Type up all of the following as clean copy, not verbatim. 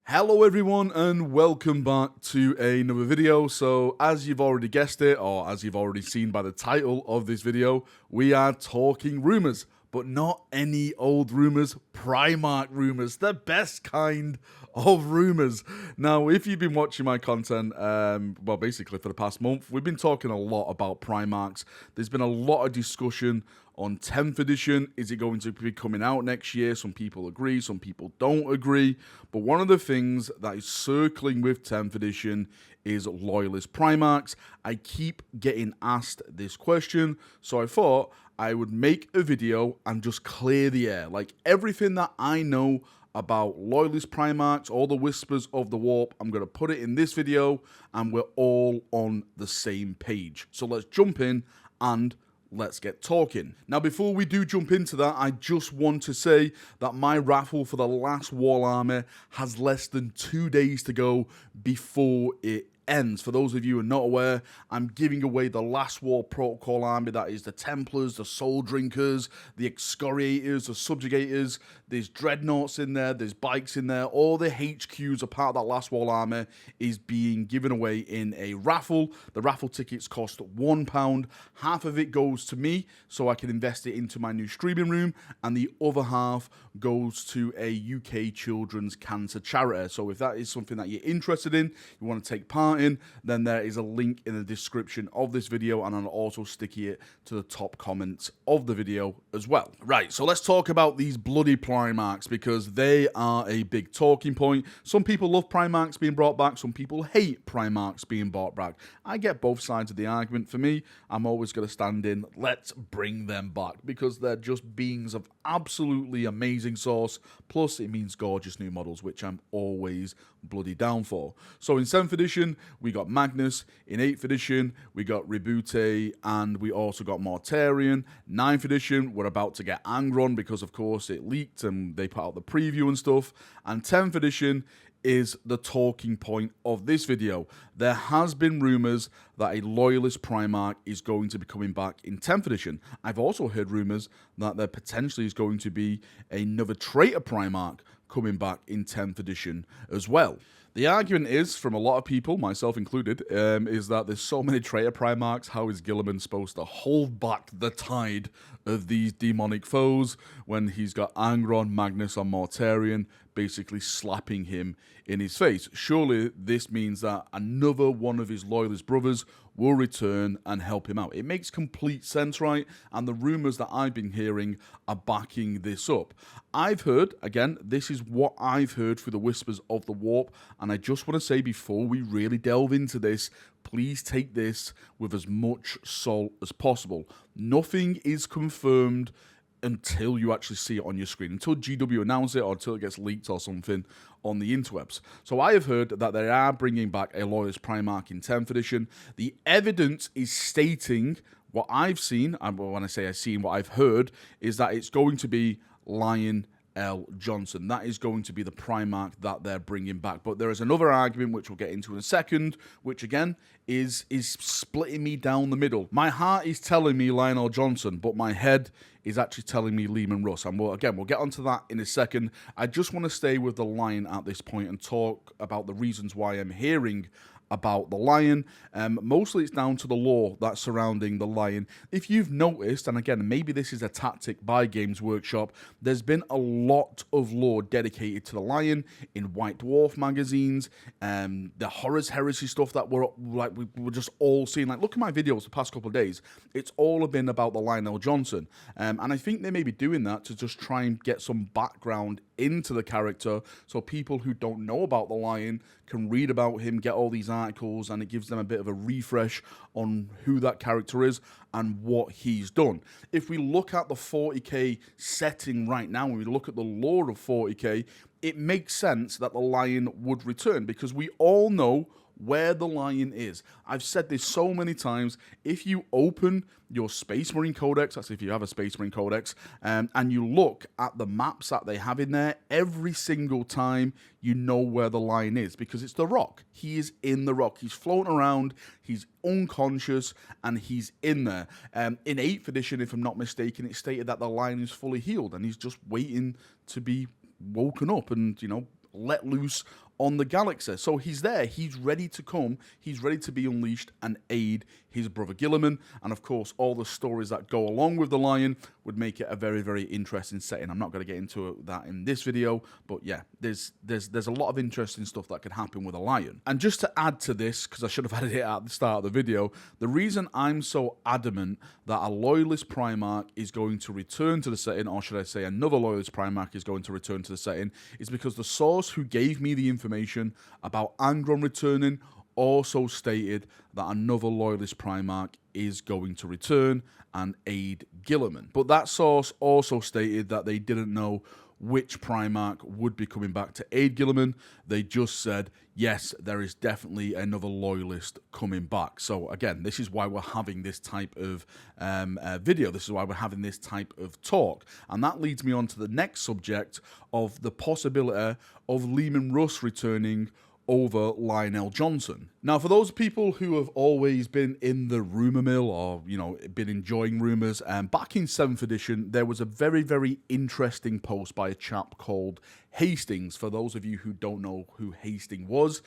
Hello everyone and welcome back to another video. So as you've already guessed it, or as you've already seen by the title of this video, we are talking rumours, but not any old rumours, Primarch rumours, the best kind of rumours. Now, if you've been watching my content, well, basically for the past month, we've been talking a lot about Primarchs. There's been a lot of discussion on 10th edition. Is it going to be coming out next year? Some people agree, some people don't agree. But one of the things that is circling with 10th edition is Loyalist Primarchs. I keep getting asked this question, so I thought I would make a video and just clear the air. Like everything that I know about Loyalist Primarchs, all the whispers of the warp, I'm going to put it in this video and we're all on the same page. So let's jump in and let's get talking. Now, before we do jump into that, I just want to say that my raffle for the last Warhammer has less than 2 days to go before it ends. For those of you who are not aware, I'm giving away the last war protocol army. That is the Templars, the Soul Drinkers, the Excoriators, the Subjugators. There's Dreadnoughts in there, there's Bikes in there. All the HQs are part of that last war army is being given away in a raffle. The raffle tickets cost £1. Half of it goes to me so I can invest it into my new streaming room, and the other half goes to a UK children's cancer charity. So if that is something that you're interested in, you want to take part in, then there is a link in the description of this video, and I'll also stick it to the top comments of the video as well. Right, so let's talk about these bloody Primarchs, because they are a big talking point. Some people love Primarchs being brought back, some people hate Primarchs being brought back. I get both sides of the argument. For me, I'm always going to stand in, let's bring them back, because they're just beings of absolutely amazing source, plus it means gorgeous new models, which I'm always bloody down for. So in 7th edition, we got Magnus. In 8th edition, we got Rebute, and we also got Mortarion. 9th edition, we're about to get Angron, because of course it leaked and they put out the preview and stuff. And 10th edition is the talking point of this video. There has been rumours that a Loyalist Primarch is going to be coming back in 10th edition. I've also heard rumours that there potentially is going to be another Traitor Primarch coming back in 10th edition as well. The argument is, from a lot of people, myself included, is that there's so many Traitor Primarchs, how is Guilliman supposed to hold back the tide of these demonic foes when he's got Angron, Magnus, and Mortarion basically slapping him in his face? Surely this means that another one of his Loyalist brothers will return and help him out. It makes complete sense, right? And the rumours that I've been hearing are backing this up. I've heard, again, this is what I've heard through the whispers of the warp, and I just want to say before we really delve into this, please take this with as much salt as possible. Nothing is confirmed until you actually see it on your screen, until GW announce it or until it gets leaked or something on the interwebs. So I have heard that they are bringing back a Loyalist Primarch in 10th edition. The evidence is stating what I've seen, and when I say I've seen, what I've heard, is that it's going to be Lion L. Johnson. That is going to be the Primarch that they're bringing back. But there is another argument, which we'll get into in a second, which again is splitting me down the middle. My heart is telling me Lionel Johnson, but my head is actually telling me Lehman Russ. And we'll get onto that in a second. I just want to stay with the Lion at this point and talk about the reasons why I'm hearing about the Lion. Mostly it's down to the lore that's surrounding the Lion. If you've noticed, and again, maybe this is a tactic by Games Workshop, there's been a lot of lore dedicated to the Lion in White Dwarf magazines, the Horrors Heresy stuff that we were just all seeing. Like, look at my videos the past couple of days. It's all been about the Lionel Johnson. And I think they may be doing that to just try and get some background into the character, so people who don't know about the Lion can read about him, get all these articles, and it gives them a bit of a refresh on who that character is and what he's done. If we look at the 40k setting right now, when we look at the lore of 40k, it makes sense that the Lion would return, because we all know where the Lion is. I've said this so many times. If you open your Space Marine Codex, that's if you have a Space Marine Codex, and you look at the maps that they have in there, every single time you know where the Lion is, because it's the rock. He is in the rock. He's floating around, he's unconscious, and he's in there. In 8th edition, if I'm not mistaken, it stated that the Lion is fully healed, and he's just waiting to be woken up and, you know, let loose on the galaxy. So he's there, he's ready to come, he's ready to be unleashed and aid his brother Guilliman, and of course all the stories that go along with the Lion would make it a very, very interesting setting. I'm not going to get into that in this video, but yeah, there's a lot of interesting stuff that could happen with a Lion. And just to add to this, because I should have added it at the start of the video, the reason I'm so adamant that a Loyalist Primarch is going to return to the setting, or should I say another Loyalist Primarch is going to return to the setting, is because the source who gave me the information about Angron returning also stated that another Loyalist Primarch is going to return and aid Guilliman. But that source also stated that they didn't know which Primarch would be coming back to aid Guilliman. They just said, yes, there is definitely another Loyalist coming back. So again, this is why we're having this type of video. This is why we're having this type of talk. And that leads me on to the next subject of the possibility of Lehman Russ returning over Lionel Johnson. Now, for those people who have always been in the rumour mill, or, you know, been enjoying rumours, back in 7th edition, there was a very, very interesting post by a chap called Hastings. For those of you who don't know who Hastings was,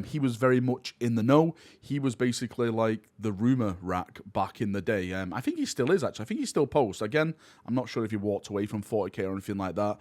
he was very much in the know. He was basically like the rumour rack back in the day. I think he still is, actually. I think he still posts. Again, I'm not sure if he walked away from 40k or anything like that.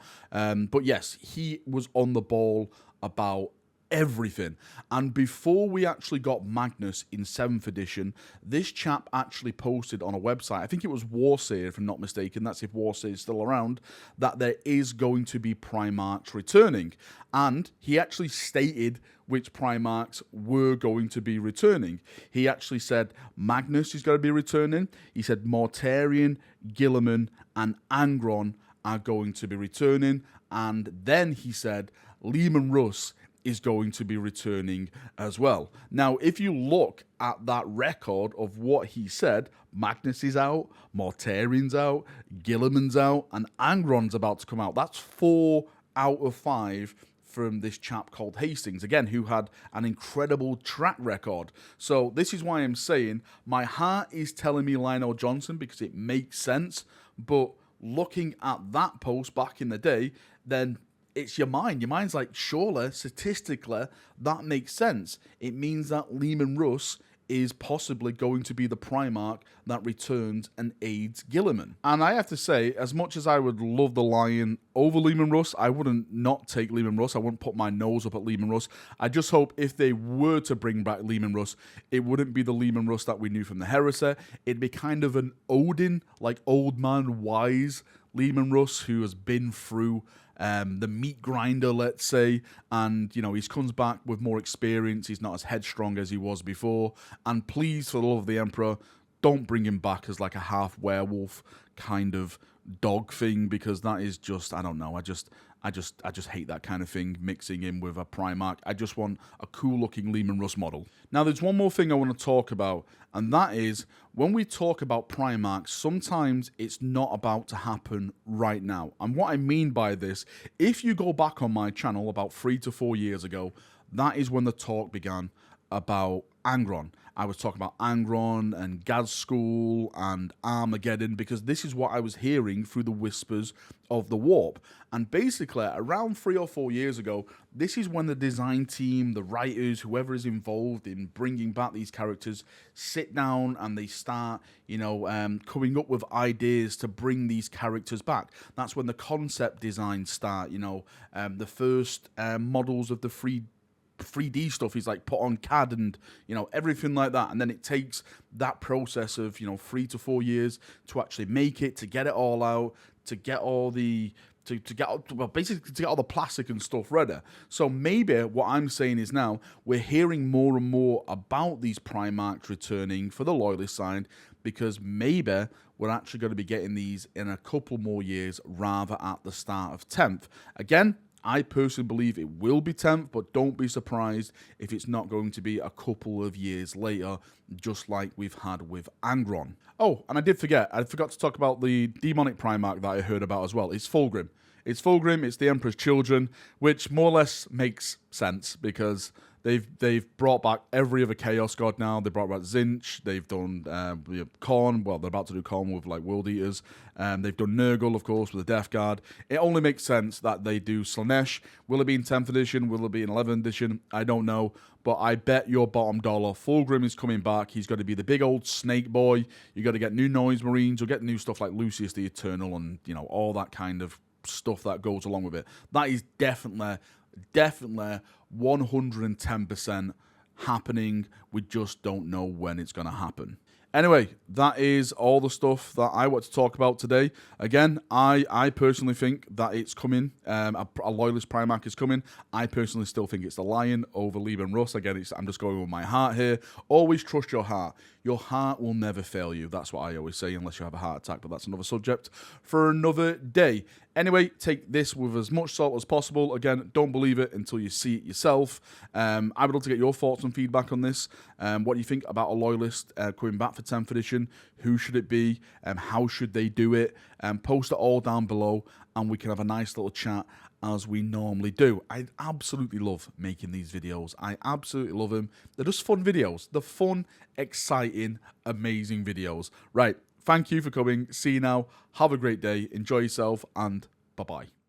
But yes, he was on the ball about everything. And before we actually got Magnus in 7th edition, this chap actually posted on a website, I think it was Warseer, if I'm not mistaken, that's if Warseer is still around, that there is going to be Primarchs returning. And he actually stated which Primarchs were going to be returning. He actually said Magnus is going to be returning. He said Mortarion, Guilliman, and Angron are going to be returning. And then he said Lehman Russ is going to be returning as well. Now, if you look at that record of what he said, Magnus is out, Mortarion's out, Guilliman's out, and Angron's about to come out. That's 4 out of 5 from this chap called Hastings, again, who had an incredible track record. So this is why I'm saying my heart is telling me Lionel Johnson, because it makes sense, but looking at that post back in the day, then it's your mind. Your mind's like, surely, statistically, that makes sense. It means that Lehman Russ is possibly going to be the Primarch that returns and aids Guilliman. And I have to say, as much as I would love the Lion over Lehman Russ, I wouldn't not take Lehman Russ. I wouldn't put my nose up at Lehman Russ. I just hope if they were to bring back Lehman Russ, it wouldn't be the Lehman Russ that we knew from the Heresy. It'd be kind of an Odin, like old man wise Lehman Russ, who has been through the meat grinder, let's say, and, you know, he comes back with more experience. He's not as headstrong as he was before. And please, for the love of the Emperor, don't bring him back as like a half werewolf kind of dog thing, because that is just, I don't know, I just hate that kind of thing, mixing in with a Primarch. I just want a cool-looking Lehman Russ model. Now, there's one more thing I want to talk about, and that is, when we talk about Primarchs, sometimes it's not about to happen right now. And what I mean by this, if you go back on my channel about 3 to 4 years ago, that is when the talk began about Angron. I was talking about Angron and Gazskul and Armageddon, because this is what I was hearing through the whispers of the Warp. And basically, around 3 or 4 years ago, this is when the design team, the writers, whoever is involved in bringing back these characters, sit down and they start, you know, coming up with ideas to bring these characters back. That's when the concept designs start, you know, the first models of the 3D stuff is like put on CAD and, you know, everything like that. And then it takes that process of, you know, 3 to 4 years to actually make it, to get it all out, to get all the, basically to get all the plastic and stuff ready. So maybe what I'm saying is now we're hearing more and more about these Primarchs returning for the Loyalist side, because maybe we're actually going to be getting these in a couple more years rather at the start of 10th. Again, I personally believe it will be 10th, but don't be surprised if it's not going to be a couple of years later, just like we've had with Angron. Oh, and I forgot to talk about the demonic Primarch that I heard about as well. It's Fulgrim. It's Fulgrim, it's the Emperor's Children, which more or less makes sense, because They've brought back every other Chaos God now. They brought back Zinch. They've done Khorne. Well, they're about to do Khorne with like World Eaters. They've done Nurgle, of course, with the Death Guard. It only makes sense that they do Slaanesh. Will it be in 10th edition? Will it be in 11th edition? I don't know. But I bet your bottom dollar, Fulgrim is coming back. He's going to be the big old snake boy. You got to get new Noise Marines. You'll get new stuff like Lucius the Eternal and, you know, all that kind of stuff that goes along with it. That is definitely 110% happening. We just don't know when it's going to happen. Anyway, that is all the stuff that I want to talk about today. Again, I personally think that it's coming. A Loyalist Primarch is coming. I personally still think it's the Lion over Lehman Russ. Again, I'm just going with my heart here. Always trust your heart. Your heart will never fail you. That's what I always say, unless you have a heart attack. But that's another subject for another day. Anyway, take this with as much salt as possible. Again, don't believe it until you see it yourself. I would love to get your thoughts and feedback on this. What do you think about a Loyalist coming back for 10th edition? Who should it be? How should they do it? Post it all down below, and we can have a nice little chat as we normally do. I absolutely love making these videos. I absolutely love them. They're just fun videos. They're fun, exciting, amazing videos. Right. Thank you for coming. See you now. Have a great day. Enjoy yourself, and bye-bye.